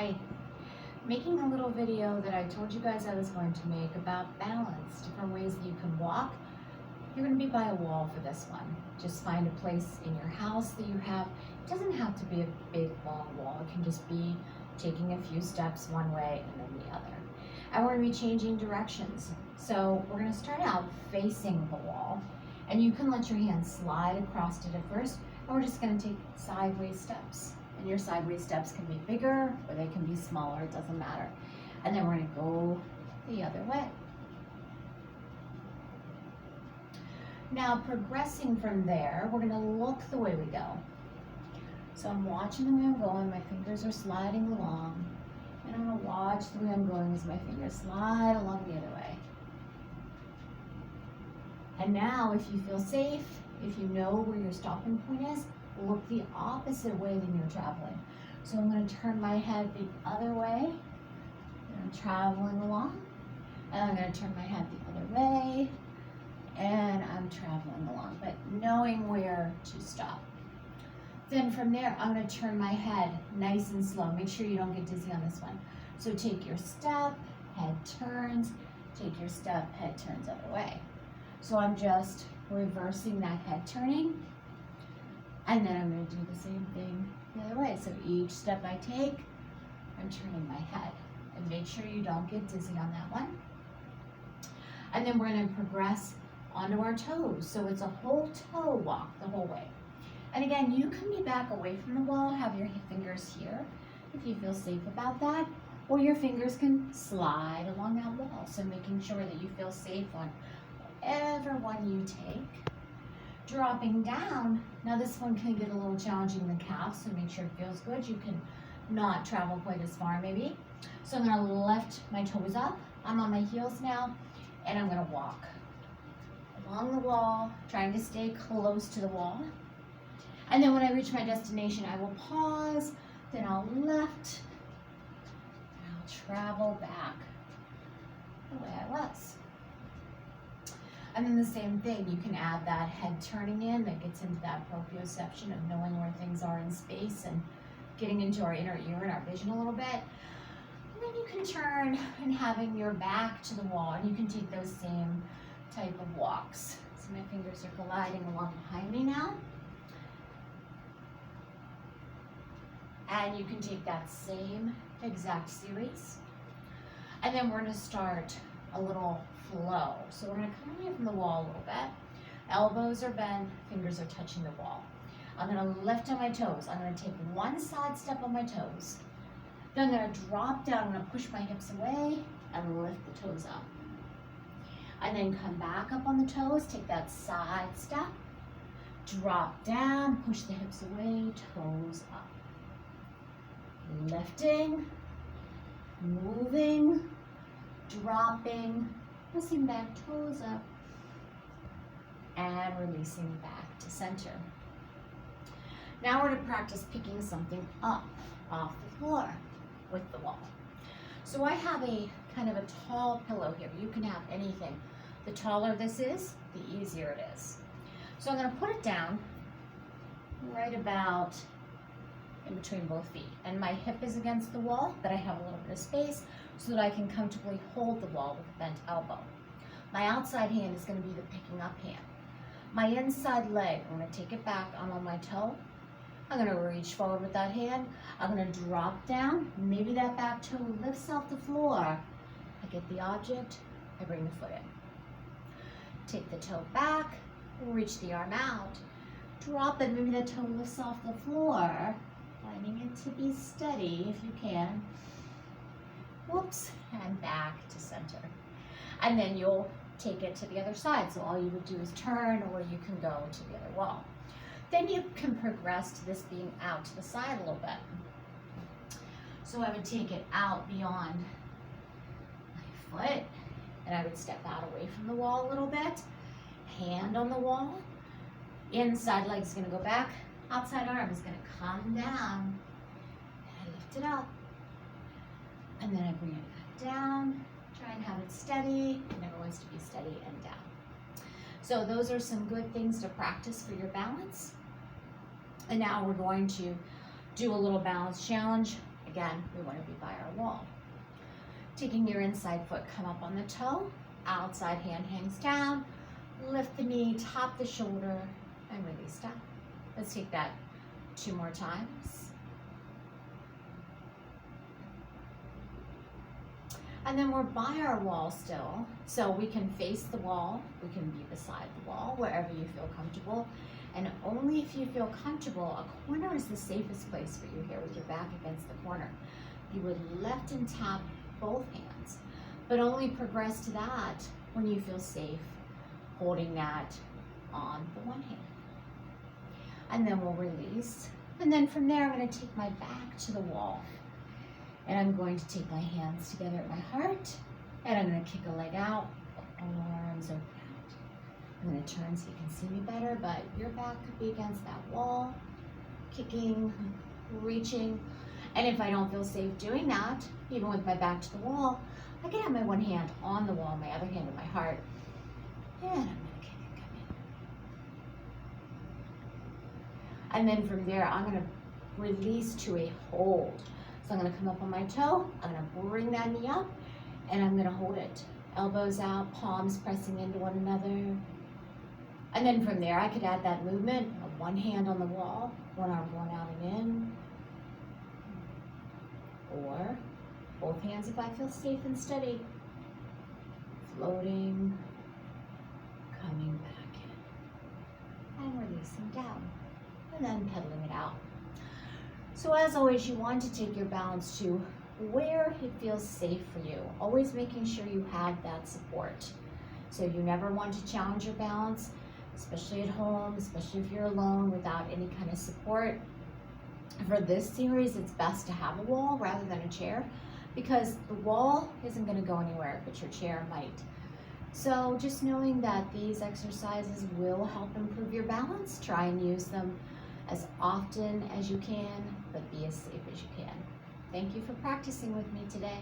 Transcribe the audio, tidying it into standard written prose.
Hi, making a little video that I told you guys I was going to make about balance, different ways that you can walk. You're going to be by a wall for this one. Just find a place in your house that you have. It doesn't have to be a big long wall. It can just be taking a few steps one way and then the other. And we're going to be changing directions. So we're going to start out facing the wall, and you can let your hand slide across it at first, and we're just going to take sideways steps. And your sideways steps can be bigger or they can be smaller, it doesn't matter. And then we're going to go the other way. Now progressing from there, we're going to look the way we go. So I'm watching the way I'm going, my fingers are sliding along. And I'm going to watch the way I'm going as my fingers slide along the other way. And now if you feel safe, if you know where your stopping point is, look the opposite way than you're traveling. So I'm going to turn my head the other way. I'm traveling along. And I'm going to turn my head the other way. And I'm traveling along, but knowing where to stop. Then from there, I'm going to turn my head nice and slow. Make sure you don't get dizzy on this one. So take your step, head turns, take your step, head turns other way. So I'm just reversing that head turning. And then I'm going to do the same thing the other way. So each step I take, I'm turning my head. And make sure you don't get dizzy on that one. And then we're going to progress onto our toes. So it's a whole toe walk the whole way. And again, you can be back away from the wall, have your fingers here if you feel safe about that. Or your fingers can slide along that wall. So making sure that you feel safe on whatever one you take. Dropping down, now this one can get a little challenging in the calf, so make sure it feels good. You can not travel quite as far maybe. So I'm going to lift my toes up. I'm on my heels now, and I'm going to walk along the wall, trying to stay close to the wall. And then when I reach my destination, I will pause, then I'll lift, and I'll travel back the way I was. And then the same thing, you can add that head turning in that gets into that proprioception of knowing where things are in space and getting into our inner ear and our vision a little bit. And then you can turn and having your back to the wall, and you can take those same type of walks. So my fingers are gliding along behind me now. And you can take that same exact series. And then we're going to start a little flow. So we're going to come away from the wall a little bit. Elbows are bent, fingers are touching the wall. I'm going to lift on my toes. I'm going to take one side step on my toes. Then I'm going to drop down. I'm going to push my hips away and lift the toes up. And then come back up on the toes, take that side step, drop down, push the hips away, toes up. Lifting, moving, dropping, pressing back, toes up, and releasing back to center. Now we're going to practice picking something up off the floor with the wall. So I have a kind of a tall pillow here. You can have anything. The taller this is, the easier it is. So I'm going to put it down right about in between both feet. And my hip is against the wall, but I have a little bit of space so that I can comfortably hold the wall with a bent elbow. My outside hand is going to be the picking up hand. My inside leg, I'm going to take it back, I'm on my toe. I'm going to reach forward with that hand. I'm going to drop down. Maybe that back toe lifts off the floor. I get the object, I bring the foot in. Take the toe back, reach the arm out. Drop it, maybe the toe lifts off the floor. Finding it to be steady if you can. Whoops, and back to center. And then you'll take it to the other side. So all you would do is turn, or you can go to the other wall. Then you can progress to this being out to the side a little bit. So I would take it out beyond my foot, and I would step out away from the wall a little bit. Hand on the wall. Inside leg is going to go back. Outside arm is going to come down, and I lift it up, and then I bring it back down. Try and have it steady. It never wants to be steady and down. So those are some good things to practice for your balance. And now we're going to do a little balance challenge. Again, we want to be by our wall. Taking your inside foot, come up on the toe, outside hand hangs down, lift the knee, tap the shoulder, and release down. Let's take that 2 more times. And then we're by our wall still, so we can face the wall, we can be beside the wall, wherever you feel comfortable. And only if you feel comfortable, a corner is the safest place for you here with your back against the corner. You would lift and tap both hands, but only progress to that when you feel safe holding that on the one hand. And then we'll release. And then from there, I'm going to take my back to the wall. And I'm going to take my hands together at my heart, and I'm going to kick a leg out, arms open out. I'm going to turn so you can see me better, but your back could be against that wall, kicking, reaching. And if I don't feel safe doing that, even with my back to the wall, I can have my one hand on the wall, my other hand at my heart, and I'm going to kick and come in. And then from there, I'm going to release to a hold. So I'm going to come up on my toe, I'm going to bring that knee up, and I'm going to hold it. Elbows out, palms pressing into one another. And then from there, I could add that movement of one hand on the wall, one arm going out and in. Or both hands if I feel safe and steady. Floating, coming back in, and releasing down. And then pedaling it out. So as always, you want to take your balance to where it feels safe for you. Always making sure you have that support. So you never want to challenge your balance, especially at home, especially if you're alone without any kind of support. For this series, it's best to have a wall rather than a chair, because the wall isn't going to go anywhere, but your chair might. So just knowing that these exercises will help improve your balance, try and use them as often as you can, but be as safe as you can. Thank you for practicing with me today.